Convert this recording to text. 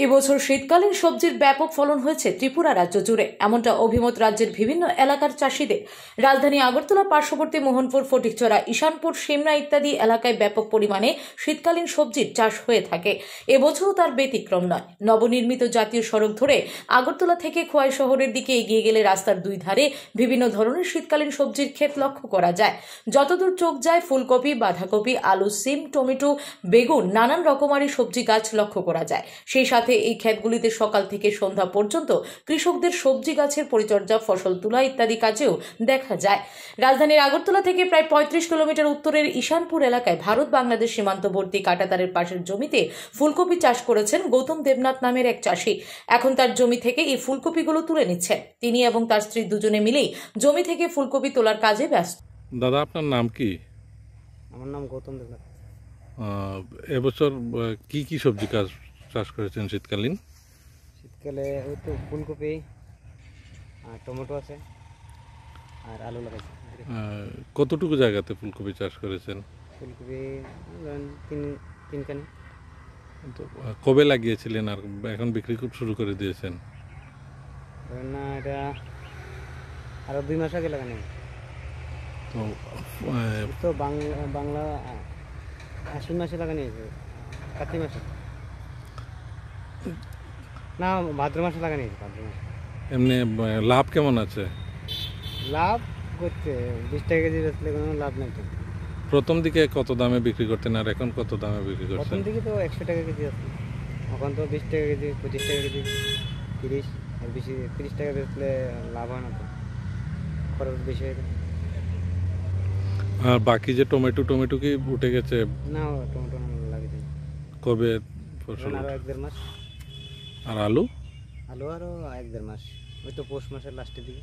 এবছর শীতকালীন সবজির ব্যাপক ফলন হয়েছে ত্রিপুরা রাজ্য জুড়ে, এমনটা অভিমত রাজ্যের বিভিন্ন এলাকার চাষিদের। রাজধানী আগরতলা পার্শ্ববর্তী মোহনপুর, ফটিকছড়া, ঈশানপুর, সিমনা ইত্যাদি এলাকায় ব্যাপক পরিমাণে শীতকালীন সবজির চাষ হয়ে থাকে। এবছরও তার ব্যতিক্রম নয়। নবনির্মিত জাতীয় সড়ক ধরে আগরতলা থেকে খোয়াই শহরের দিকে এগিয়ে গেলে রাস্তার দুই ধারে বিভিন্ন ধরনের শীতকালীন সবজির ক্ষেত লক্ষ্য করা যায়। যতদূর চোখ যায় ফুলকপি, বাঁধাকপি, আলু, সিম, টমেটো, বেগুন, নানান রকমারি সবজি গাছ লক্ষ্য করা যায়। সেই সাথে এই ক্ষেতগুলিতে সকাল থেকে সন্ধ্যা পর্যন্ত কৃষকদের সবজি গাছের পরিচর্যা, ফসল তোলা ইত্যাদি কাজেও দেখা যায়। রাজধানীর আগরতলা থেকে প্রায় ৩৫ কিলোমিটার উত্তরের ঈশানপুর এলাকায় ভারত বাংলাদেশ সীমান্তবর্তী কাঁটাতারের পাশের জমিতে ফুলকপি চাষ করেছেন গৌতম দেবনাথ নামের এক চাষি। এখন তার জমি থেকে এই ফুলকপিগুলো তুলে নিচ্ছেন। তিনি এবং তার স্ত্রী দুজনে মিলেই জমি থেকে ফুলকপি তোলার কাজে ব্যস্ত। দাদা, আপনার নাম কি? আমার নাম গৌতম দেবনাথ। এবছর কি কি সবজি চাষ করেছেন শীতকালীন? শীতকালে ওই তো ফুলকপি আর টমেটো আছে আর আলু লাগাইছি। কতটুকু জায়গাতে ফুলকপি চাষ করেছেন? ফুলকপি ধরেন তিনখানি। তো কবে লাগিয়েছিলেন আর এখন বিক্রি শুরু করে দিয়েছেন? ধরেন না, এটা আরো 2 মাস আগে লাগানো। তো তো বাংলা আশ্বিন মাসে লাগানো হয়েছে, কার্তিক মাসে না, ভাদ্র মাসে লাগানো হয়েছে। ভাদ্র মাসে। এমনি লাভ কেমন আছে? লাভ করতে 20 টাকা কেজি বেচলে কোনো লাভ নাই তো। প্রথম দিকে কত দামে বিক্রি করতেন আর এখন কত দামে বিক্রি করছেন? প্রথম দিকে তো 100 টাকা কেজি আছে, এখন তো 20 টাকা কেজি, 25 টাকা কেজি, 30 আর বেশি 30 টাকা বেচলে লাভ হয় না তো, খরচ বেশি হয়ে যায়। আর বাকি যে টমেটো কি উঠে গেছে? না, টমেটো লাগে যায়। কবে ফসল? আরো 1-1.5 মাস। আর আলু? আলু আরো 1-1.5 মাস, ওই তো পৌষ মাসের লাস্টের দিকে।